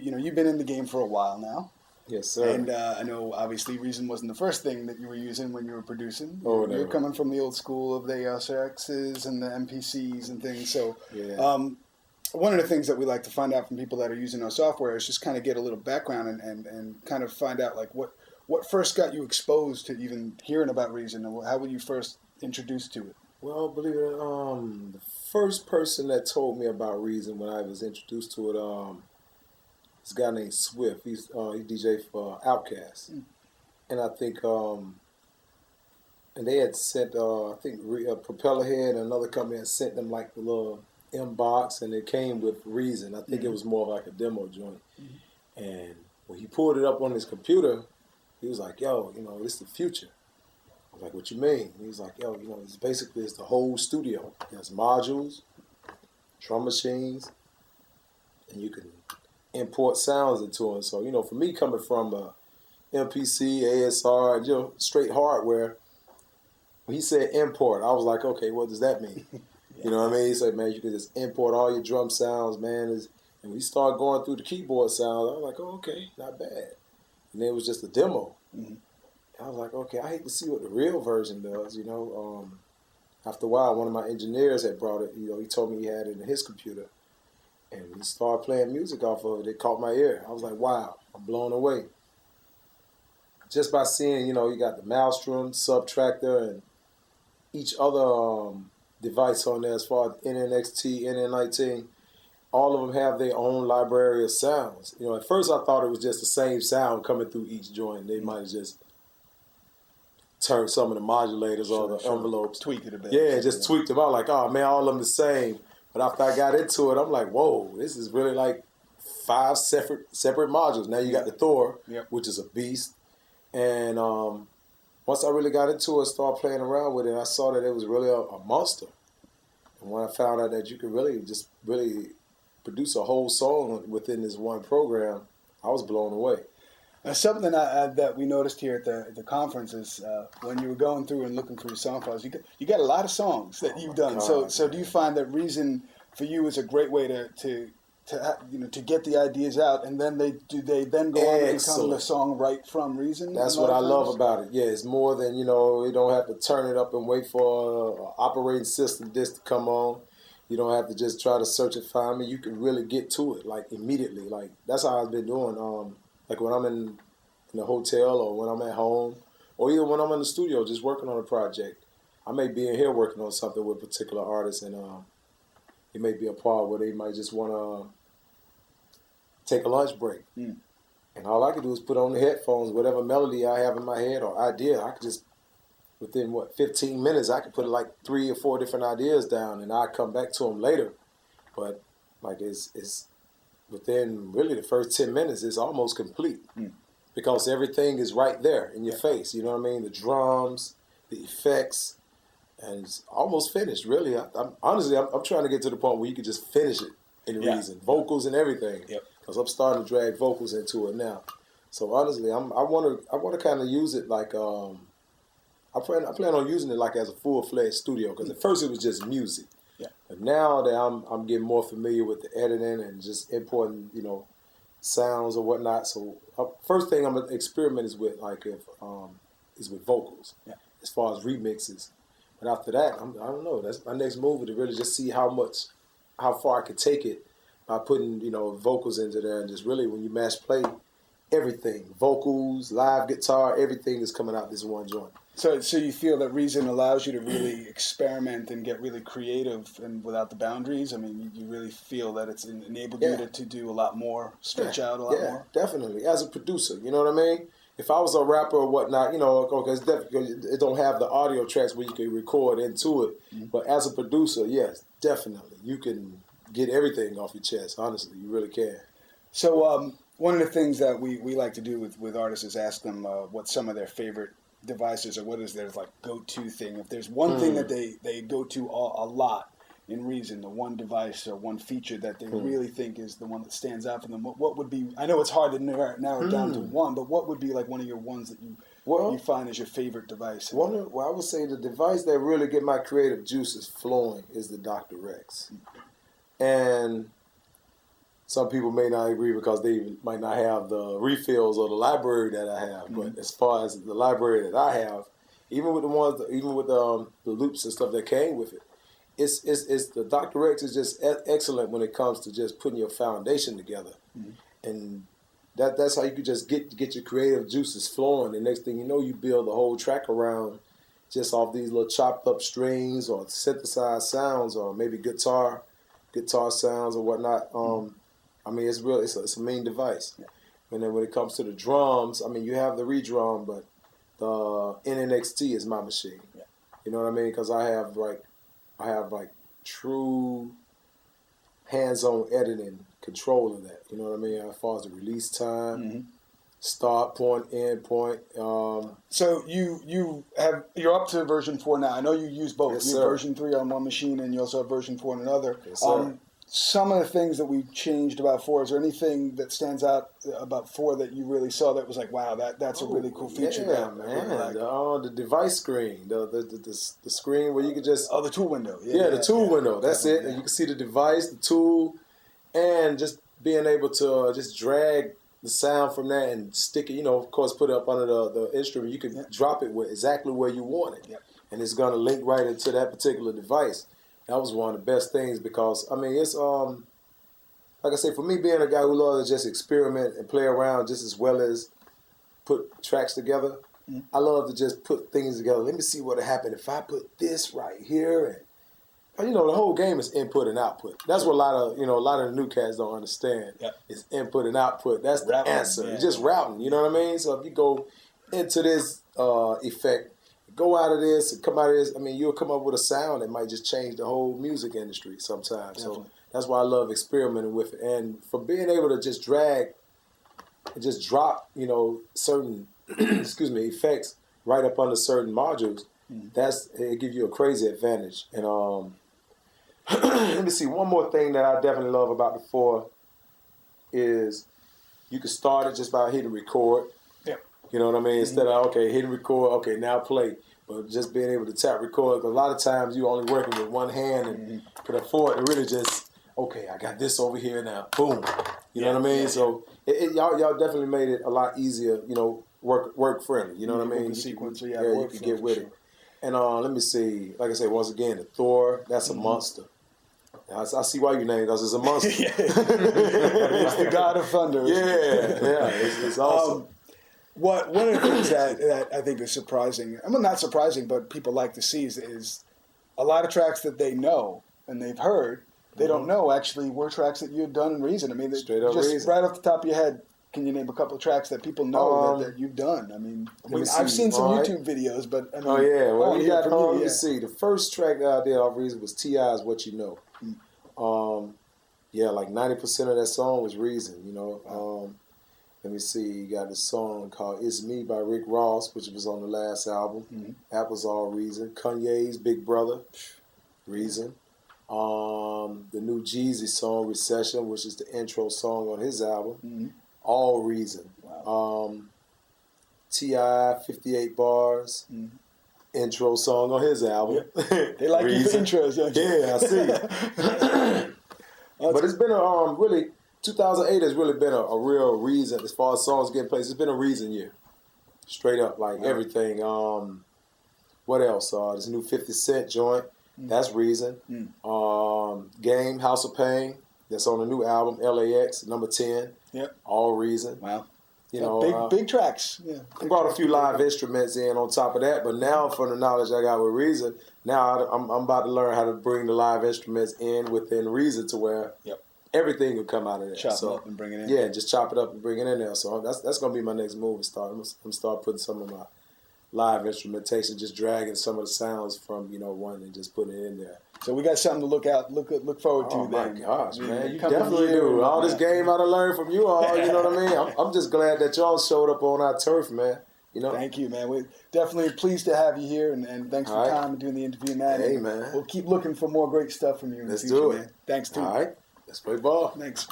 You know, you've been in the game for a while now. Yes, sir. And I know, obviously, Reason wasn't the first thing that you were using when you were producing. Oh, no. You're coming from the old school of the SRXs and the MPCs and things. So one of the things that we like to find out from people that are using our software is just kind of get a little background and kind of find out, like, what first got you exposed to even hearing about Reason, and how were you first introduced to it? Well, believe it or not, the first person that told me about Reason when I was introduced to it, this guy named Swift. He's DJ for Outkast, and I think and they had sent I think Propellerhead and another company had sent them like the little inbox, and it came with Reason. I think it was more like a demo joint, and when he pulled it up on his computer, he was like, "Yo, you know, this is the future." I was like, "What you mean?" He was like, "Yo, you know, it's basically the whole studio. There's modules, drum machines, and you can import sounds into them." So, you know, for me, coming from MPC, ASR, you know, straight hardware, when he said import, I was like, okay, what does that mean? You know what I mean? He said, man, you can just import all your drum sounds, man. And we started going through the keyboard sounds. I was like, oh, okay, not bad. And then it was just a demo. I was like, okay, I hate to see what the real version does, you know. After a while, one of my engineers had brought it, you know, he told me he had it in his computer. And we started playing music off of it. It caught my ear. I was like, wow, I'm blown away. Just by seeing, you know, you got the Maelstrom, Subtractor, and each other device on there as far as NNXT, NN19, all of them have their own library of sounds. You know, at first I thought it was just the same sound coming through each joint. They might have just turned some of the modulators or the envelopes. Tweaked it a bit. Yeah, just tweaked them out. Like, oh, man, all of them the same. But after I got into it, I'm like, whoa, this is really like 5 separate modules. Now you got the Thor, which is a beast. And once I really got into it, started playing around with it, I saw that it was really a monster. And when I found out that you could really produce a whole song within this one program, I was blown away. Something that we noticed here at the conference is when you were going through and looking through the song files, you got a lot of songs that you've done. God, so do you find that Reason for you is a great way to get the ideas out, and then they then go on to become the song right from Reason? That's what I love about it. Yeah, it's more than, you know, you don't have to turn it up and wait for an operating system disc to come on. You don't have to just try to search and find me. You can really get to it like immediately. Like that's how I've been doing. Like when I'm in the hotel or when I'm at home or even when I'm in the studio just working on a project. I may be in here working on something with a particular artist, and it may be a part where they might just want to take a lunch break. And all I can do is put on the headphones, whatever melody I have in my head or idea. I could just, within 15 minutes, I could put like 3 or 4 different ideas down, and I come back to them later. But like it's within really the first 10 minutes, it's almost complete because everything is right there in your face. You know what I mean? The drums, the effects, and it's almost finished. Really, I'm trying to get to the point where you can just finish it in Reason, vocals and everything. Because I'm starting to drag vocals into it now. So honestly, I want to kind of use it like I plan on using it like as a full-fledged studio. Because at first it was just music. But now that I'm getting more familiar with the editing and just importing, you know, sounds or whatnot. So first thing I'm gonna experiment is with is with vocals, as far as remixes. But after that, I don't know. That's my next move, to really just see how far I could take it by putting, you know, vocals into there, and just really when you mash play, everything, vocals, live guitar, everything is coming out this one joint. So you feel that Reason allows you to really experiment and get really creative and without the boundaries? I memean, you really feel that it's enabled you to do a lot more, stretch out a lot more? Yeah, definitely. As a producer, you know what I mean? If I was a rapper or whatnot, you know, because it don't have the audio tracks where you can record into it. But as a producer, yes, definitely. You can get everything off your chest, honestly. You really can. So one of the things that we like to do with artists is ask them what some of their favorite devices or what is their like go-to thing. If there's one thing that they go to a lot in Reason, the one device or one feature that they really think is the one that stands out for them, what would be, I know it's hard to narrow down to one, but what would be like one of your ones that you find as your favorite device? I would say the device that really get my creative juices flowing is the Dr. Rex. And some people may not agree because they might not have the refills or the library that I have. But as far as the library that I have, even with the loops and stuff that came with it, it's the Dr. X is just excellent when it comes to just putting your foundation together, and that's how you could just get your creative juices flowing. The next thing you know, you build the whole track around just off these little chopped up strings or synthesized sounds or maybe guitar sounds or whatnot. I mean, it's real. It's a main device. Yeah. And then when it comes to the drums, I mean, you have the redrum, but the NNXT is my machine. Yeah. You know what I mean? Because I have true hands-on editing control of that. You know what I mean? As far as the release time, start point, end point. So you're up to version 4 now. I know you use both. Yes, you sir. have version 3 on one machine, and you also have version 4 on another. Yes, sir. Some of the things that we changed about 4, is there anything that stands out about 4 that you really saw that was like, wow, that's a really cool feature? Yeah, man. The device screen, the screen where you could just... Oh, the tool window. The tool window. That's it. And you can see the device, the tool, and just being able to just drag the sound from that and stick it, you know, of course, put it up under the instrument. You can drop it exactly where you want it. Yep. And it's going to link right into that particular device. That was one of the best things because, I mean, it's, like I say, for me being a guy who loves to just experiment and play around just as well as put tracks together, I love to just put things together. Let me see what would happen if I put this right here. And, you know, the whole game is input and output. That's what a lot of the new cats don't understand. Yep. Is input and output. That's the answer. Yeah. It's just routing, you know what I mean? So if you go into this effect, go out of this and come out of this, I mean, you'll come up with a sound that might just change the whole music industry sometimes. Definitely. So that's why I love experimenting with it. And for being able to just drag and just drop, you know, certain effects right up under certain modules, it gives you a crazy advantage. And let me see, one more thing that I definitely love about the 4 is you can start it just by hitting record. You know what I mean? Instead of, hitting record, now play. But just being able to tap record, because a lot of times you're only working with one hand and can afford to really just, I got this over here now, boom. You know what I mean? Yeah. So y'all definitely made it a lot easier, you know, work friendly. You know what I mean? The sequencer, you can get with it. And let me see, like I said, once again, the Thor, that's a monster. I see why you named it, because it's a monster. It's the god of thunder. It's awesome. One of the things that I think is surprising, I mean, not surprising, but people like to see is a lot of tracks that they know and they've heard, they don't know actually were tracks that you had done in Reason. I mean, straight up just Reason. Right off the top of your head, can you name a couple of tracks that people know that you've done? I mean I've seen some YouTube videos, but I mean, let me see. The first track that I did off Reason was T.I.'s What You Know. Like 90% of that song was Reason, you know. Let me see, you got a song called It's Me by Rick Ross, which was on the last album. That was all Reason. Kanye's Big Brother, Reason. The new Jeezy song, Recession, which is the intro song on his album, all Reason. Wow. T.I., 58 Bars, intro song on his album. They like you for intros, don't you? Yeah, I see. But it's been a really... 2008 has really been a real Reason as far as songs getting played. It's been a Reason year, straight up, like everything. What else? This new 50 Cent joint, that's Reason. Game, House of Pain, that's on the new album, LAX, number 10. Yep, all Reason. Wow. You know, big tracks. Yeah, I brought a few live instruments in on top of that, but now from the knowledge I got with Reason, now I'm about to learn how to bring the live instruments in within Reason to where. Everything will come out of there. Chop it up and bring it in. Yeah, just chop it up and bring it in there. So that's going to be my next move. I'm going to start putting some of my live instrumentation, just dragging some of the sounds from, you know, one and just putting it in there. So we got something to look forward to. Oh my gosh, man. You definitely do. All this game I done learned from you all, you know what I mean? I'm just glad that y'all showed up on our turf, man. You know? Thank you, man. We're definitely pleased to have you here, and thanks for your time and doing the interview, man. Hey, man. We'll keep looking for more great stuff from you in the future, man. Thanks, too. All right. Let's play ball. Thanks.